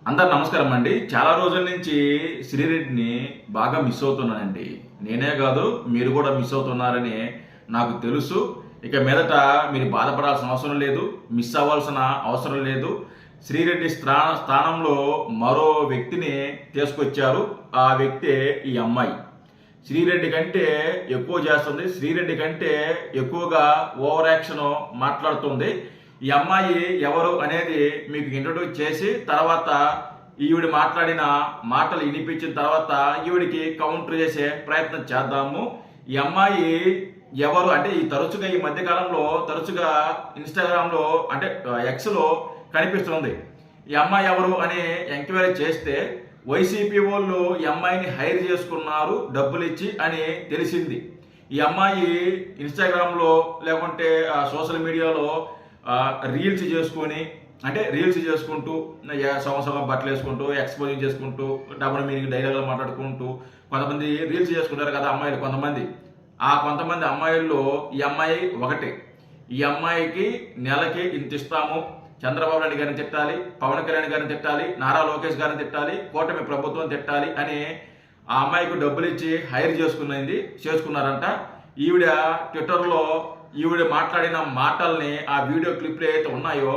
అందరు నమస్కారం అండి. చాలా రోజుల నుంచి శ్రీరెడ్డిని బాగా మిస్ అవుతున్నానండి. నేనే కాదు, మీరు కూడా మిస్ అవుతున్నారని నాకు తెలుసు. ఇక మీదట మీరు బాధపడాల్సిన అవసరం లేదు, మిస్ అవ్వాల్సిన అవసరం లేదు. శ్రీరెడ్డి స్థానంలో మరో వ్యక్తిని తీసుకొచ్చారు. ఆ వ్యక్తే ఈ అమ్మాయి. శ్రీరెడ్డి కంటే ఎక్కువ చేస్తుంది, శ్రీరెడ్డి కంటే ఎక్కువగా ఓవర్ యాక్షన్ మాట్లాడుతుంది. ఈ అమ్మాయి ఎవరు అనేది మీకు ఇంట్రొడ్యూస్ చేసి తర్వాత ఈవిడ మాట్లాడిన మాటలు వినిపించిన తర్వాత ఈవిడికి కౌంటర్ చేసే ప్రయత్నం చేద్దాము. ఈ అమ్మాయి ఎవరు అంటే ఈ మధ్యకాలంలో తరచుగా ఇన్స్టాగ్రామ్లో అంటే ఎక్స్లో కనిపిస్తుంది. ఈ అమ్మాయి ఎవరు అని ఎంక్వైరీ చేస్తే వైసీపీ వాళ్ళు ఈ అమ్మాయిని హైర్ చేసుకున్నారు డబ్బులు ఇచ్చి అని తెలిసింది. ఈ అమ్మాయి ఇన్స్టాగ్రామ్లో లేకుంటే సోషల్ మీడియాలో రీల్స్ చేసుకుంటూ సంవత్సరం బట్టలు వేసుకుంటూ ఎక్స్పోజింగ్ చేసుకుంటూ డబుల్ మీనింగ్ డైలాగులు మాట్లాడుకుంటూ కొంతమంది రీల్స్ చేసుకుంటారు కదా అమ్మాయిలు. కొంతమంది అమ్మాయిల్లో ఈ అమ్మాయి ఒకటి. ఈ అమ్మాయికి నెలకి ఇంత ఇస్తాము, చంద్రబాబు నాయుడు గారిని తిట్టాలి, పవన్ కళ్యాణ్ గారిని తిట్టాలి, నారా లోకేష్ గారిని తిట్టాలి, కూటమి ప్రభుత్వం తిట్టాలి అని ఆ అమ్మాయికి డబ్బులు ఇచ్చి హైర్ చేసుకున్నారంట. ఈవిడ ట్విట్టర్లో ఈవిడ మాట్లాడిన మాటల్ని ఆ వీడియో క్లిప్లు ఏవైతే ఉన్నాయో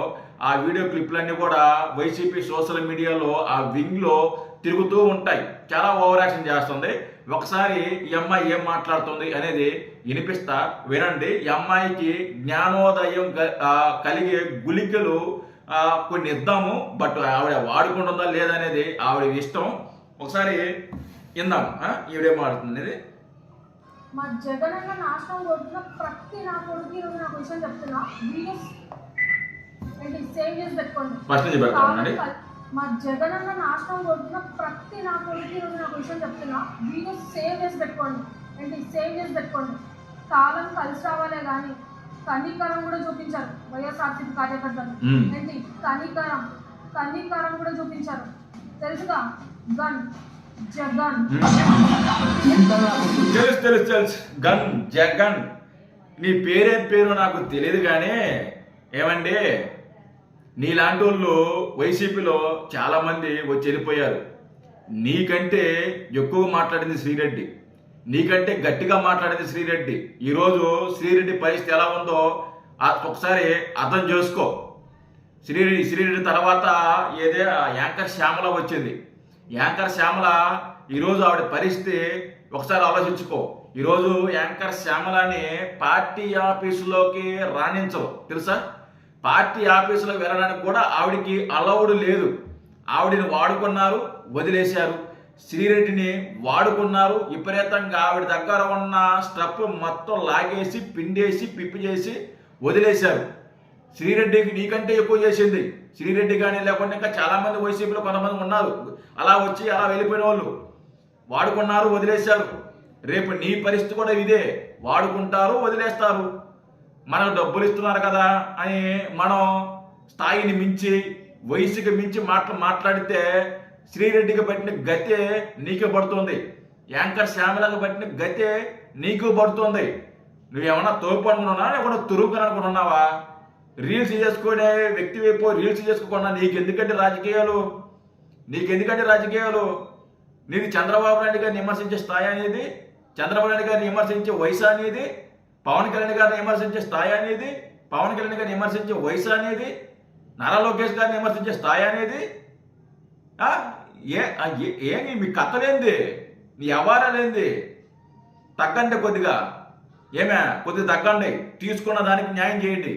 ఆ వీడియో క్లిప్లన్నీ కూడా వైసీపీ సోషల్ మీడియాలో ఆ వింగ్లో తిరుగుతూ ఉంటాయి. చాలా ఓవర్ యాక్షన్ చేస్తుంది. ఒకసారి ఈ అమ్మాయి ఏం మాట్లాడుతుంది అనేది వినిపిస్తా, వినండి. ఈ అమ్మాయికి జ్ఞానోదయం కలిగే గుళికలు కొన్ని ఇద్దాము, బట్ ఆవిడ వాడుకుంటుందా లేదనేది ఆవిడ ఇష్టం. ఒకసారి ఇందాం ఈవిడేం మాట్లాడుతుంది. మా జగన్ అన్న నాశనం కొడుతున్న ప్రతి నా కొడుకు ఈరోజు నాకు విషయం చెప్తున్నా. వీడియోస్ ఏంటి సేవ్ చేసి పెట్టుకోండి. మా జగన్ అన్న నాశనం కొడుతున్న ప్రతి నా కొడుకు ఈరోజు నాకు విషయం చెప్తున్నా. వీడియోస్ సేవ్ చేసి పెట్టుకోండి. సేవ్ చేసి పెట్టుకోండి. కాలం కలిసి రావాలే కానీ కనికరం కూడా చూపించారు వైఎస్ఆర్సీపీ కార్యకర్తలు. కనికరం కూడా చూపించారు. తెలుసుగా గన్ జగన్ తెలుసు గన్ జగన్. నీ పేరు నాకు తెలియదు కానీ ఏమండి, నీలాంటి వాళ్ళు వైసీపీలో చాలా మంది వచ్చి వెళ్ళిపోయారు. నీకంటే ఎక్కువ మాట్లాడింది శ్రీరెడ్డి, నీకంటే గట్టిగా మాట్లాడింది శ్రీరెడ్డి. ఈరోజు శ్రీరెడ్డి పరిస్థితి ఎలా ఉందో ఒకసారి అర్థం చేసుకో. శ్రీరెడ్డి తర్వాత ఏదే యాంకర్ శ్యామల వచ్చింది. యాంకర్ శ్యామల ఈరోజు ఆవిడ పరిస్థితి ఒకసారి ఆలోచించుకో. ఈరోజు యాంకర్ శ్యామలని పార్టీ ఆఫీసులోకి రాణించవు, తెలుసా? పార్టీ ఆఫీసులోకి వెళ్ళడానికి కూడా ఆవిడికి అలౌడ్ లేదు. ఆవిడని వాడుకున్నారు, వదిలేశారు. శ్రీరెడ్డిని వాడుకున్నారు, విపరీతంగా ఆవిడ దగ్గర ఉన్న స్టఫ్ మొత్తం లాగేసి పిండేసి పిప్పి చేసి వదిలేశారు. శ్రీరెడ్డికి నీకంటే ఎక్కువ చేసింది శ్రీరెడ్డి. కానీ లేకుండా ఇంకా చాలామంది వైసీపీలో కొంతమంది ఉన్నారు అలా వచ్చి అలా వెళ్ళిపోయిన వాళ్ళు. వాడుకున్నారు, వదిలేశారు. రేపు నీ పరిస్థితి కూడా ఇదే, వాడుకుంటారు, వదిలేస్తారు. మనకు డబ్బులు ఇస్తున్నారు కదా అని మనం స్థాయిని మించి వయసుకి మించి మాట్లాడితే శ్రీరెడ్డికి పట్టిన గతే నీకే పడుతుంది, యాంకర్ శ్యామలకు పట్టిన గతే నీకు పడుతుంది. నువ్వేమన్నా తోపు అనుకున్నావా, లేకుండా తురుపు అనుకుంటున్నావా? రీల్స్ చేసుకునే వ్యక్తి వైపు రీల్స్ చేసుకోకుండా నీకెందుకంటే రాజకీయాలు? నీది చంద్రబాబు నాయుడు గారిని విమర్శించే స్థాయి అనేది, చంద్రబాబు నాయుడు గారిని విమర్శించే వయసు అనేది, పవన్ కళ్యాణ్ గారిని విమర్శించే స్థాయి అనేది, పవన్ కళ్యాణ్ గారిని విమర్శించే వయసు అనేది, నారా లోకేష్ గారిని విమర్శించే స్థాయి అనేది ఏంటి? మీ కథలేంది? నీ వ్యవహారాలేంది? తగ్గండి కొద్దిగా తగ్గండి. తీసుకున్న దానికి న్యాయం చేయండి.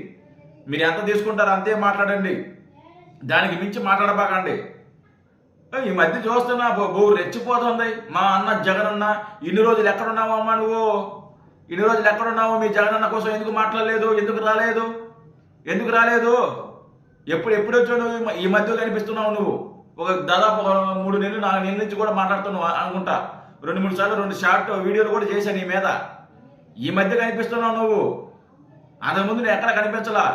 మీరు ఎంత తీసుకుంటారో అంతే మాట్లాడండి, దానికి మించి మాట్లాడబాకండి. ఈ మధ్య చూస్తున్నా రెచ్చిపోతుంది. మా అన్న జగన్ అన్న ఇన్ని రోజులు ఎక్కడున్నావు అమ్మా? ఇన్ని రోజులు ఎక్కడున్నావు? మీ జగన్ అన్న కోసం ఎందుకు మాట్లాడలేదు? ఎందుకు రాలేదు? ఎప్పుడు వచ్చావు నువ్వు? ఈ మధ్య కనిపిస్తున్నావు నువ్వు. దాదాపు 3 నెలలు 4 నెలల నుంచి కూడా మాట్లాడుతున్నావు అనుకుంటా. 2-3 సార్లు 2 షార్ట్ వీడియోలు కూడా చేశాను నీ మీద. ఈ మధ్య కనిపిస్తున్నావు నువ్వు. అంతకుముందు నేను ఎక్కడ కనిపించలా.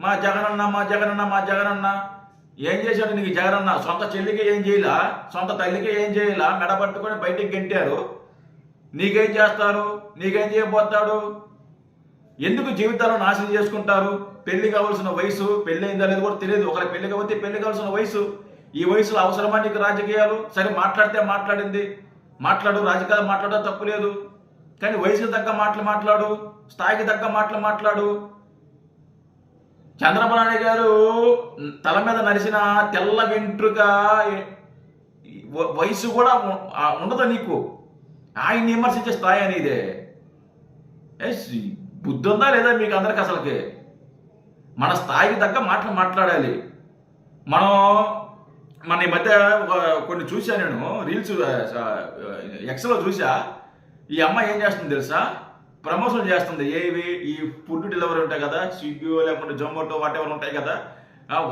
మా జగనన్న ఏం చేశాడు నీకు జగనన్న? సొంత చెల్లికి ఏం చేయలా, సొంత తల్లికి ఏం చేయలా, మెడపట్టుకొని బయటికి గెంటారు. నీకేం చేస్తారు? నీకేం చేయబోతాడు? ఎందుకు జీవితాలు నాశనం చేసుకుంటారు? పెళ్లి కావాల్సిన వయసు, పెళ్లి అయిందా లేదు కూడా తెలియదు. ఒకరి పెళ్లి కాకపోతే పెళ్లి కావాల్సిన వయసు, ఈ వయసులో అవసరమా నీకు రాజకీయాలు? సరే మాట్లాడితే మాట్లాడింది, మాట్లాడు, రాజకీయాలు మాట్లాడడం తప్పులేదు, కానీ వయసుకు తగ్గ మాటలు మాట్లాడు, స్థాయికి తగ్గ మాటలు మాట్లాడు. చంద్రబాబు నాయుడు గారు తల మీద నరిసిన తెల్ల వెంట్రుక వయసు కూడా ఉండదు నీకు. ఆయన్ని విమర్శించే స్థాయి అనేదే. బుద్ధి ఉందా లేదా మీకు అందరికి? అసలుకి మన స్థాయికి తగ్గ మాటలు మాట్లాడాలి. మన ఈ మధ్య కొన్ని చూసా, నేను రీల్స్ ఎక్స్లో చూసా. ఈ అమ్మాయి ఏం చేస్తుంది తెలుసా? ప్రమోషన్ చేస్తుంది. ఈ ఫుడ్ డెలివరీ ఉంటాయి కదా, స్విగ్గీ లేకపోతే జొమాటో వాటెవర్ ఉంటాయి కదా,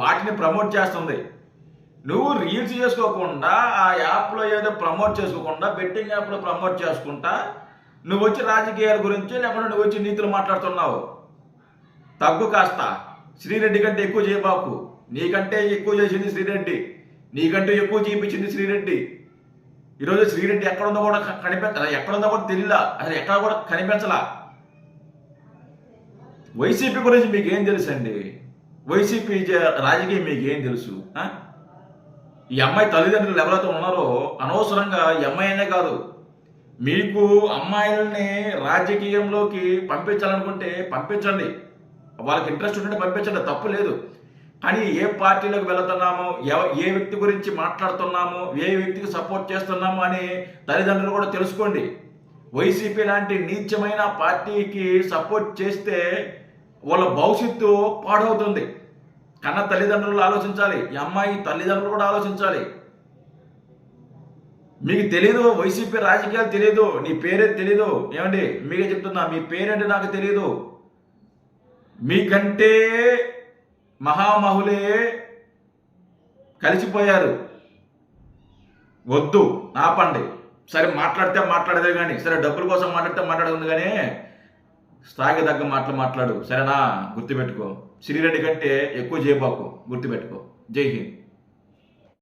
వాటిని ప్రమోట్ చేస్తుంది. నువ్వు రీల్స్ చేసుకోకుండా, ఆ యాప్లో ఏదో ప్రమోట్ చేసుకోకుండా, బెట్టింగ్ యాప్లో ప్రమోట్ చేసుకుంటా నువ్వు వచ్చి రాజకీయాల గురించి లేకపోతే నువ్వు వచ్చి నీతులు మాట్లాడుతున్నావు. తగ్గు కాస్త. శ్రీరెడ్డి కంటే ఎక్కువ చేయబాకు. నీకంటే ఎక్కువ చేసింది శ్రీరెడ్డి, నీకంటే ఎక్కువ చేయించింది శ్రీరెడ్డి. ఈరోజు శ్రీరెడ్డి ఎక్కడుందో కూడా ఎక్కడుందో కూడా తెలియలా, అసలు ఎక్కడ కూడా కనిపించలా. వైసీపీ గురించి మీకు ఏం తెలుసు అండి? వైసీపీ రాజకీయం మీకు ఏం తెలుసు? ఈ అమ్మాయి తల్లిదండ్రులు ఎవరైతే ఉన్నారో అనవసరంగా ఈ అమ్మాయినే కాదు, మీకు అమ్మాయిల్ని రాజకీయంలోకి పంపించాలనుకుంటే పంపించండి, వాళ్ళకి ఇంట్రెస్ట్ ఉంటే పంపించండి, తప్పు లేదు. కానీ ఏ పార్టీలోకి వెళుతున్నాము, ఏ వ్యక్తి గురించి మాట్లాడుతున్నాము, ఏ వ్యక్తికి సపోర్ట్ చేస్తున్నాము అని తల్లిదండ్రులు కూడా తెలుసుకోండి. వైసీపీ లాంటి నీచమైన పార్టీకి సపోర్ట్ చేస్తే వాళ్ళ భవిష్యత్తు పాడవుతుంది. కన్న తల్లిదండ్రులు ఆలోచించాలి, ఈ అమ్మాయి తల్లిదండ్రులు కూడా ఆలోచించాలి. మీకు తెలీదు, వైసీపీ రాజకీయాలు తెలీదు, నీ పేరే తెలీదు. ఏమండి మీకే చెప్తున్నా, మీ పేరేంటి నాకు తెలీదు. మీకంటే మహామహులే కలిసిపోయారు. వద్దు, ఆపండి. సరే మాట్లాడితే మాట్లాడదే కానీ, సరే డబ్బుల కోసం మాట్లాడితే మాట్లాడుతుంది కానీ స్థాయికి తగ్గ మాటలు మాట్లాడు, సరేనా? గుర్తుపెట్టుకో. శ్రీరెడ్డి కంటే ఎక్కువ చేయబాకు, గుర్తుపెట్టుకో. జై హింద్.